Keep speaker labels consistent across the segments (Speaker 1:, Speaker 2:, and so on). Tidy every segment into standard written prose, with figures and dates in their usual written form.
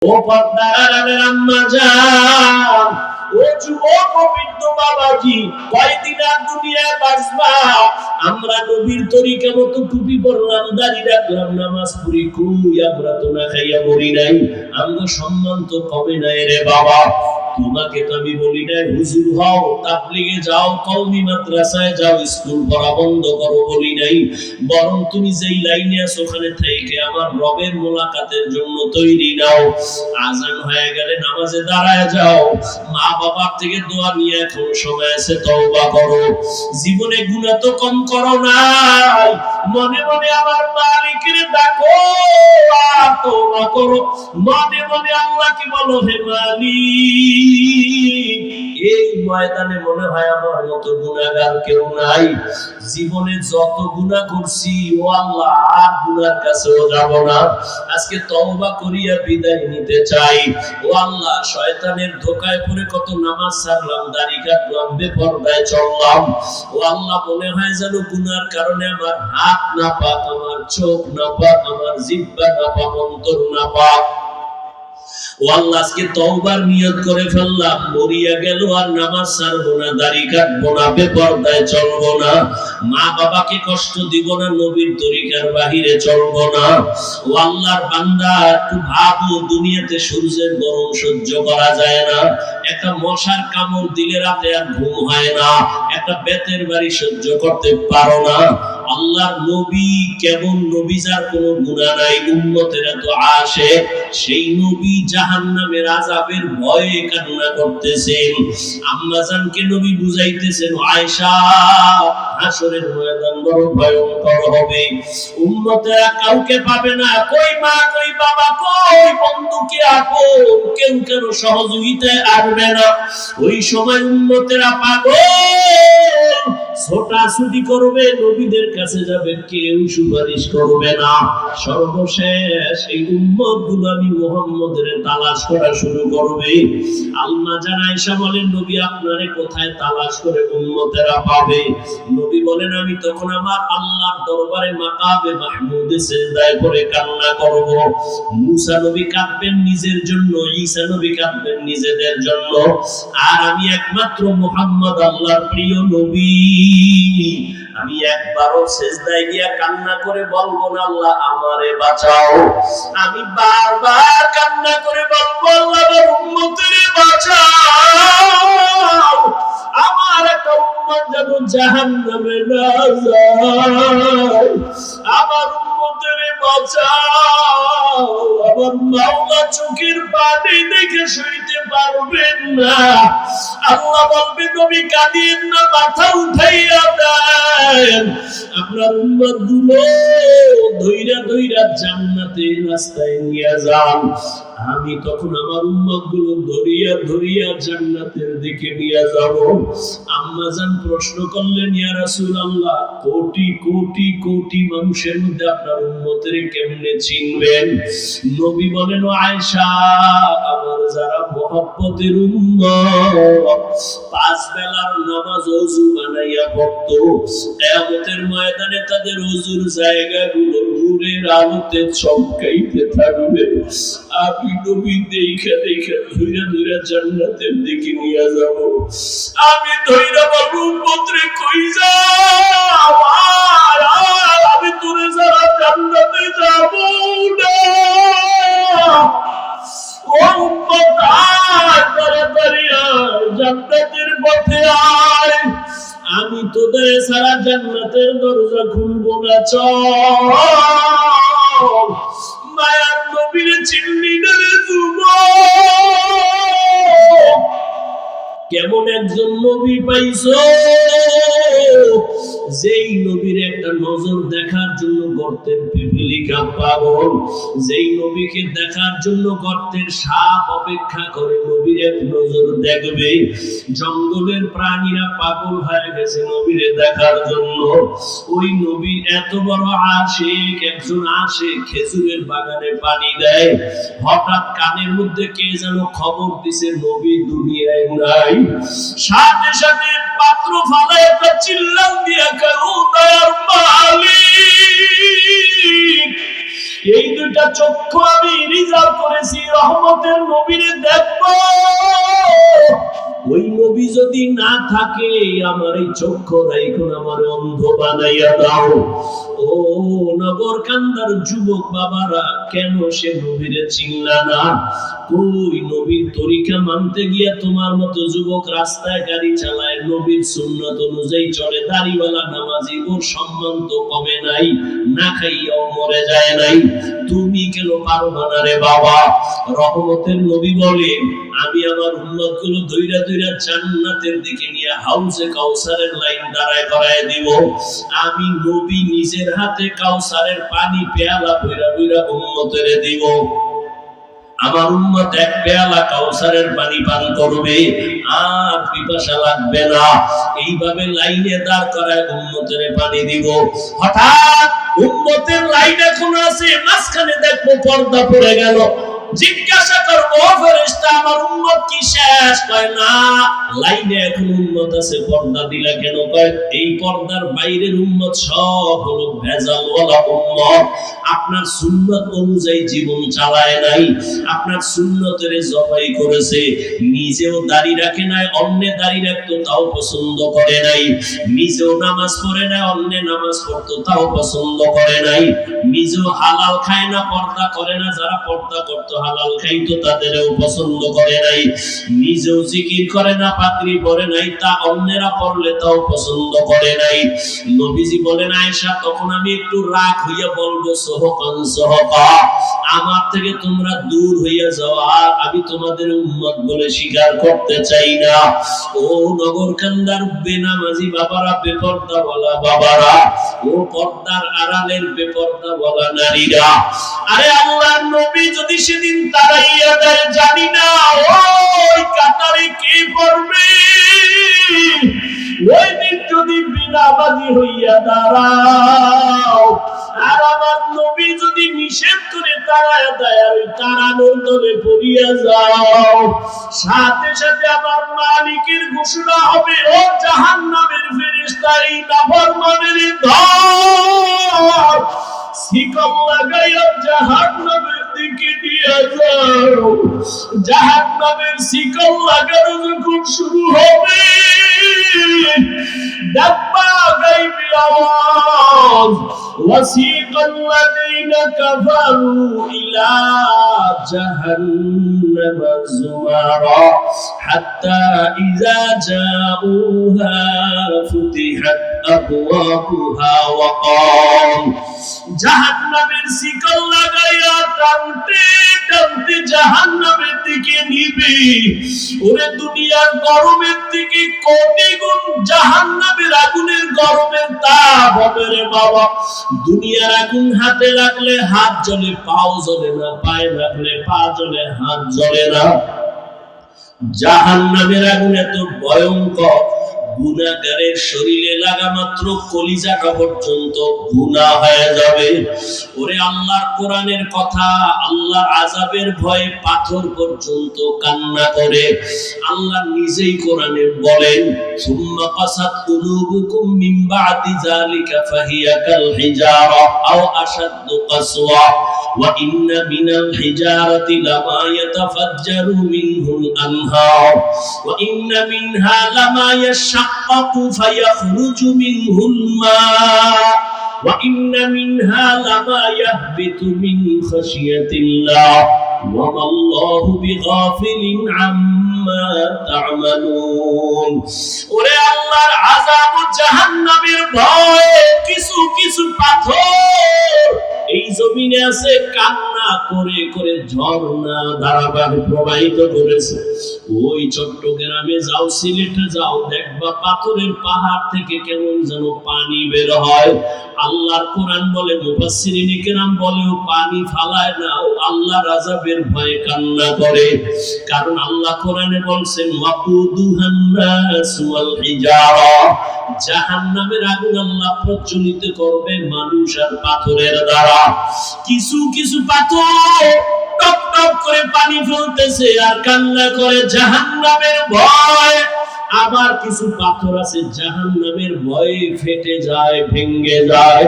Speaker 1: ও পর্দার আম্মা জান, ও যুবক ও বৃদ্ধ বাবাজি, কয়দিন আর দুনিয়ায় বাঁচবা? আমরা নবীর তরিকা মতো টুপি পরলাম, দাড়ি রাখলাম, নামাজ পড়ি, কই আমরা তো না খাইয়া মরি নাই? আমরা সম্মান তো কমে নাই রে বাবা। তোমাকে তো আমি বলি নাই হুজুর হও, তাবলীগে যাও, কওমি মাদ্রাসায় যাও, স্কুল পড়া বন্ধ করো বলি নাই। বরং তুমি যেই লাইনে আছো ওখানে থেকে আমার রবের মোলাকাতের জন্য তৈরি নাও। আজান হয়ে গেলে নামাজে দাঁড়ায় যাও, মা বাবার থেকে দোয়া নিয়ে এখন সময় আছে, তওবা করো। জীবনে গুনাহ তো কম করো নাই, মনে মনে আমার মালিকের ডাকো আর তওবা করো। মনে মনে আল্লাহকে বলো, হে মালিক, এই ময়দানে মনে হয় আমার মতো গুনাহগার কেউ নাই। জীবনে যত গুনাহ করছি ও আল্লাহ, আর গুনার কাছেও যাব না। আজকে তওবা করিয়া বিদায় নিতে চাই। ও আল্লাহ, শয়তানের ধোঁকায় পড়ে কত নামাজ ছাড়লাম, দাড়ি কাটলাম, বেপরদায় চললাম। ও আল্লাহ, মনে হয় যেন গুনার কারণে আমার হাত নাপাক, আমার চোখ নাপাক, আমার জিহ্বা নাপাক, অন্তর নাপাক। ও আল্লাহ, আজকে তওবার নিয়ত করে ফেললাম, মরিয়া গেল আর নামাজ ছাড়বো না, দাড়ি কাটবো না, বেপরদায় চলবো না, মা বাবাকে কষ্ট দিব না, নবীর তরিকার বাহিরে চলবো না। ও আল্লাহর বান্দা, একটু ভাবো, দুনিয়াতে সূর্যের গরম সহ্য করা যায় না, একটা মশার কামড় দিলে রাতে আর ঘুম হয় না, একটা বেতের বাড়ি সহ্য করতে পারো না। আল্লাহর নবী কেমন নবী, যার কোনো গুনাহ নাই, উম্মতের এত আসে, সেই নবী জাহান্নামের আযাবের ভয়ে কান্না করতেছেন। আম্মা জানকে নবী বুঝাইতেছেন, আয়েশা, হাসরের ময়দান বড় ভয়ঙ্কর হবে, উম্মতেরা কাউকে পাবে না, কই মা, কই বাবা, কই বন্ধু, কে আপন, কেউ কেন সহযোগিতায় আসবে না। ওই সময় উম্মতেরা পাগল, ছোটাছুটি করবে, নবীদের কাছে যাবে, কেউ সুপারিশ করবে না। সর্বশেষ এই উম্মতগুলো আমি মুহাম্মদের তালাশ করা শুরু করবে। আম্মা জান আয়েশা বলেন, নবী আপনারে কোথায় তালাশ করে উম্মতেরা পাবে? নবী বলেন, আমি তখন আমার আল্লাহর দরবারে মাকামে মাহমুদে সিজদায় করে কান্না করব। মুসা নবী কাঁদবেন নিজের জন্য, ঈসা নবী কাঁদবেন নিজেদের জন্য, আর আমি একমাত্র মুহাম্মদ আল্লাহর প্রিয় নবী, আমি একবারও সিজদায় গিয়া কান্না করে বলবো না, আল্লাহ আমারে বাঁচাও। আমি বারবার কান্না করে বলবো, আল্লাহ আমার উম্মতের বাঁচাও, আমার একটা উম্মত যেন জাহান্নামে না যায়, আমার উম্মতের বাঁচাও। আমার মাওলা চোখের পানি দেখে সইতে পারবেন না। আল্লাহ বলবে, নবী কাঁদিয়েন না, মাথা উঠাইয়া দেন, আপনার উম্মতগুলো ধইরা ধইরা জান্নাতের রাস্তায় নিয়ে যান। আমি তখন আমার উম্মতগুলো ধরিয়া ধরিয়া জান্নাতের দিকে নিয়ে যাব। আম্মা জান প্রশ্ন করলেন, ইয়া রাসূলুল্লাহ, কোটি কোটি কোটি মানুষের মধ্যে আপনার উম্মতের কেমনে চিনবেন? নবী বলেন, আয়েশা, আমার যারা মুহাব্বতের উম্মত, পাঁচ বেলার নামাজ ওযু বানাইয়া পড়তো, কিয়ামতের ময়দানে তাদের ওযুর জায়গাগুলো নূরের আলোতে চমকাইতে থাকবে। আমি নবী দেখে দেখে ধইরা ধইরা জান্নাতের দিকে নিয়ে যাব। আমি ধইরা বলবো, উম্মতরে কই যাও, আমি তোরে ছাড়া জান্নাতে যাব না। ও উম্মত, আয় তাড়াতাড়ি আয়, জান্নাতের পথে আয়, আমি তোদের ছাড়া জান্নাতের দরজা খুলবো না, চল। মায়ার নবীর চিল্লি রে যুবক, কেমন একজন নবী পাইছো, যেই নবীর একটা নজর দেখার জন্য গর্তের পিপিলিকা পাগল, যেই নবীকে দেখার জন্য গর্তের সাপ অপেক্ষা করে নবীর এক নজর দেখবে। জঙ্গলের প্রাণীরা পাগল হয়ে গেছে নবীরে দেখার জন্য। ওই নবীর এত বড় আশিক একজন আসে, খেজুরের বাগানে পানি দেয়, হঠাৎ কানের মধ্যে কে যেন খবর দিছে নবী দুনিয়ায় নাই। সাথে সাথে পাত্র ফালায় একটা চিল্লান দিয়া, ও দয়ার মালিক, এই দুইটা চক্ষু আমি রিজার্ভ করেছি রহমতের নবীরে দেখবো। ওই নবী যদি না থাকে আমার এই চক্ষু রাইখুন, আমার অন্ধ বানাইয়া দাও। ও নগর কান্দার যুবক বাবারা, কেন সে নবীরে চিনলা না? ওই নবীর তরিকা মানতে গিয়া তোমার মতো যুবক রাস্তায় গাড়ি চালায়, নবীর সুন্নাত অনুযায়ী চলে, দাড়িওয়ালা নামাজি, ওর সম্মান তো কমে নাই, না খাইয়াও মরে যায় নাই। তুমি কেন পারবা না রে বাবা? রহমতের নবী বলে, আমি আমার উম্মত গুলো দইরা দইরা জান্নাতের দিকে নিয়ে হাউজে কাউসারের লাইন দাঁড়ায় করায় দিব। আমি নবী নিজের হাতে কাউসারের পানি পেয়ালা বইরা বইরা উম্মতের দিব। আমার উম্মত এক পেয়ালা কাউসারের পানি পান করবে, আর পিপাসা লাগবে না। এইভাবে লাইনে দাঁড় করায় উম্মতের পানি দিব। হঠাৎ উম্মতের লাইন এখন আছে, মাঝখানে দেখবো পর্দা পড়ে গেল। জিজ্ঞাসা করবো, ও ফেরেশতা, আমার উম্মত কি শেষ? কয় না, লাইনে এখন উম্মত আছে, পর্দা দিলা কেন? কয় এই পর্দার বাইরের উম্মত সব হলো ভেজালওয়ালা উম্মত, আপনার সুন্নাত অনুযায়ী জীবন চালায় নাই, আপনার সুন্নতের জবাই করেছে, নিজেও দাড়ি রাখে নাই, অন্য দাড়ি রাখতো তাও পছন্দ করে নাই, নিজেও নামাজ পড়ে নাই, অন্য নামাজ পড়তো তাও পছন্দ করে নাই, নিজেও হালাল খায় না, পর্দা করে না, যারা পর্দা করতো হালাল খাইতো তাদেরও পছন্দ করে নাই, নিজেও জিকির করে না, পাগড়ি পরে নাই, তা অন্যেরা পড়লে তাও পছন্দ করে নাই। নবীজি বলেন, আয়েশা, তখন আমি একটু রাগ হইয়া বলবো, সহকান সহকা, আমার থেকে তোমরা দূর হইয়া যাওয়া, আমি তোমাদের উম্মত বলে স্বীকার করতে চাই না। ও নগর কান্দার বেনামাজি বাবারা, বেপর্দা বলা বাবারা, ও পর্দার আড়ালের বেপর্দা বলা নারীরা, আরে আল্লাহর নবী যদি সেদিন তাড়াইয়া দেয়, জানি না ওই কাতারে কে পড়বে। ওই দিন যদি বিনাবাজি হইয়া দাঁড়াও, আর আমার নবী যদি নিষেধ করে তাড়ায় দেয়, আর ওই তাড়ানোর দলে পড়িয়া যাও, সাথে সাথে আমার মালিকের ঘোষণা হবে, ও জাহান্নামের ফেরেশতা, এই নাফরমানের ধর, শিকল লাগাইয়া জাহান্নামের দিকে নিয়ে যাও। জাহান্নামের শিকল লাগানো যখন শুরু হবে, দেখবা গাইবি আওয়াজ, وسيق الذين كفروا إلى جهنم زمرا حتى إذا جاءوها فتحت أبوابها وقال জাহান্নামের শিকল লাগাইয়া টানতে টানতে জাহান্নামের দিকে নিবে। ওরে দুনিয়ার গরমের থেকে কোটি গুণ জাহান্নামের আগুনের গরমের তাপ হবে রে বাবা। দুনিয়ার আগুন হাতে লাগলে হাত জ্বলে, পাও জ্বলে না, পায়ে লাগলে পা জ্বলে, হাত জ্বলে না। জাহান্নামের আগুন এত ভয়ঙ্কর, গুনাহগারের শরীরে লাগা মাত্র কলিজাটা পর্যন্ত গুনাহ হয়ে যাবে। ওরে আল্লাহর কোরআনের কথা, আল্লাহর আযাবের ভয়ে পাথর পর্যন্ত কান্না করে। আল্লাহ নিজেই কোরআনে বলেন, সুম্মা কাসাত কুলুবুকুম মিন বাদি যালিকা ফাহিয়া কাল হিজারা আও আশাদ্দু কাসওয়া ওয়া ইন্না মিনাল হিজারাতি লামা ইয়াতাফাজ্জারু মিনহুল আনহার ওয়া ইন্না মিনহা লামা يشقق فيخرج منه الماء وإن منها لما يهبط من خشية الله وما الله بغافل عما تعملون। ওরে আল্লাহর আযাব ও জাহান্নামের ভয় কিছু কিছু পাথর এই জমিনে আছে, কান্না করে করে ঝর্ণা ধারাবাহিক প্রবাহিত করেছে। ওই চট্টগ্রামে যাও, সিলেটে যাও, দেখবা পাথরের পাহাড় থেকে কেমন যেন পানি বের হয়। আল্লাহর কোরআন বলে, মুফাসসিরিনে কেরাম বলেও পানি ফালায় না, ও আল্লাহর আযাবের ভয়ে কান্না করে। কারণ আল্লাহ কোরআনে বলছেন, ওয়াকুদুহান নাস ওয়াল হিজারা, জাহান্নামের আগুন আল্লাহ প্রজ্বলিত করবে মানুষ আর পাথরের দ্বারা। কিছু কিছু পাথর টপ টপ করে পানি ফেলতেছে আর কান্না করে জাহান্নামের ভয়। আবার কিছু পাথর আছে জাহান্নামের ভয়ে ফেটে যায়, ভেঙে যায়।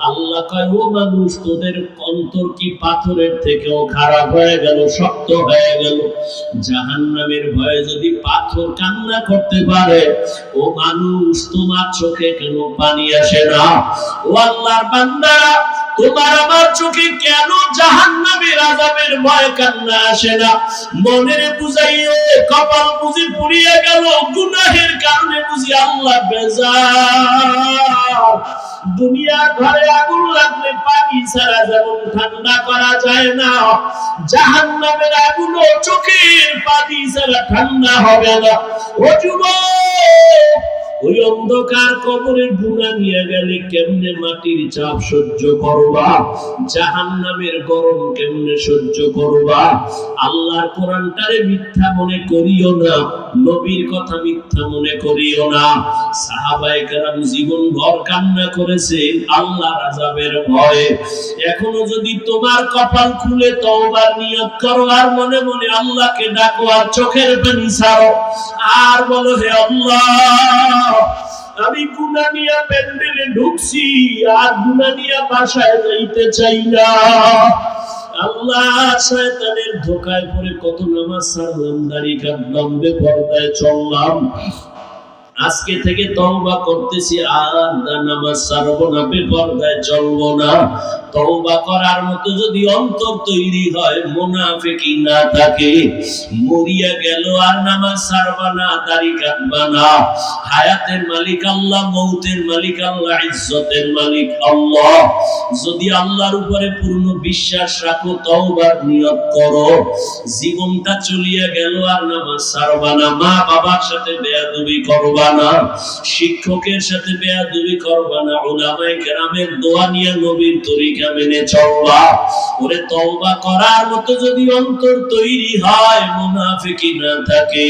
Speaker 1: আল্লাহ কয়, ও মানুষ, তোদের অন্তর কি পাথরের থেকেও খারাপ হয়ে গেল, শক্ত হয়ে গেল? জাহান্নামের ভয়ে যদি পাথর কান্না করতে পারে, ও মানুষ, তোমার চোখে কেন পানি আসে না? ও আল্লাহর বান্দারা, তোমার আমার চোখে কেন জাহান্নামের আযাবের ভয় কান্না আসে না? মনের বুঝাইও, কপাল বুঝি পুড়িয়ে গেল, গুনাহের কারণে বুঝি আল্লাহ বেজার। দুনিয়ার ঘরে আগুন লাগলে পানি ছাড়া যেমন ঠান্ডা করা যায় না, জাহান্নামের আগুনও চোখের পানি ছাড়া ঠান্ডা হবে না। ও যুবক, ওই অন্ধকার কবরের গুনাহ নিয়ে গেলে কেমনে মাটির চাপ সহ্য করবা? জাহান্নামের গরম কেমনে সহ্য করবা? আল্লাহর কোরআনটারে মিথ্যা মনে করিও না, নবীর কথা মিথ্যা মনে করিও না। সাহাবায়ে কেরাম জীবন ভর কান্না করেছে আল্লাহর আযাবের ভয়ে। এখনো যদি তোমার কপাল খুলে তওবার নিয়ত করো, আর মনে মনে আল্লাহকে ডাকো, আর চোখের পানি ছাড়ো, আর বলো, হে আল্লাহ, আমি গুনাহ নিয়ে প্যান্ডেলে ঢুকছি, আর গুনাহ নিয়ে বাসায় যাইতে চাই না। আল্লাহ, শয়তানের ধোঁকায় পড়ে কত নামাজ ছাড়লাম, দাড়ি কাটলাম, বেপরদায় চললাম, আজকে থেকে তওবা করতেছি, আর নামাজ ছাড়বো না, বেপরদায় চলবো না। তওবা করার মতো যদি অন্তর তৈরি হয়, মুনাফিকি না থাকে, মরিয়া গেল আর নামাজ ছাড়বা না, দাড়ি কাটবা না। হায়াতের মালিক আল্লাহ, মৌতের মালিক আল্লাহ, ইজ্জতের মালিক আল্লাহ। যদি আল্লাহর উপরে পূর্ণ বিশ্বাস রাখো, তওবার নিয়ত করো, জীবনটা চলিয়া গেল আর নামাজ ছাড়বা না, মা বাবার সাথে বেয়াদবি করবা না, শিক্ষকের সাথে বেয়াদবি করবা না, উলামায়ে কেরামের দোয়া নিয়ে নবীর তরিকা মেনে চলবা। ওরে, তওবা করার মতো যদি অন্তর তৈরি হয়, মুনাফিকি না থাকে,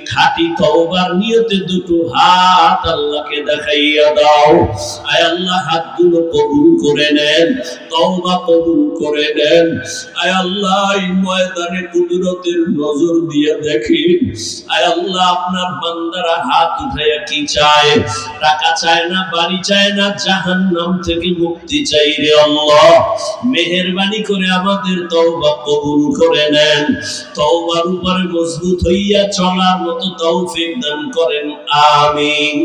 Speaker 1: খাঁটি তওবার নিয়তে দুটো হাত আল্লাহকে দেখাইয়া দাও। আয় আল্লাহ, হাতগুলো কবুল করে নেন, তওবা কবুল করে নেন। আয় আল্লাহ, এই ময়দানে কুদরতের নজর দিয়ে দেখেন। আয় আল্লাহ, আপনার বান্দারা হাত উঠাইয়া কি চায়? টাকা চায় না, বাড়ি চায় না, জাহান্নাম থেকে মুক্তি চাই রে আল্লাহ। মেহেরবানি করে আমাদের তওবা কবুল করে নেন, তওবার উপরে মজবুত হইয়া চলার মতো তৌফিক দান করেন, আমিন।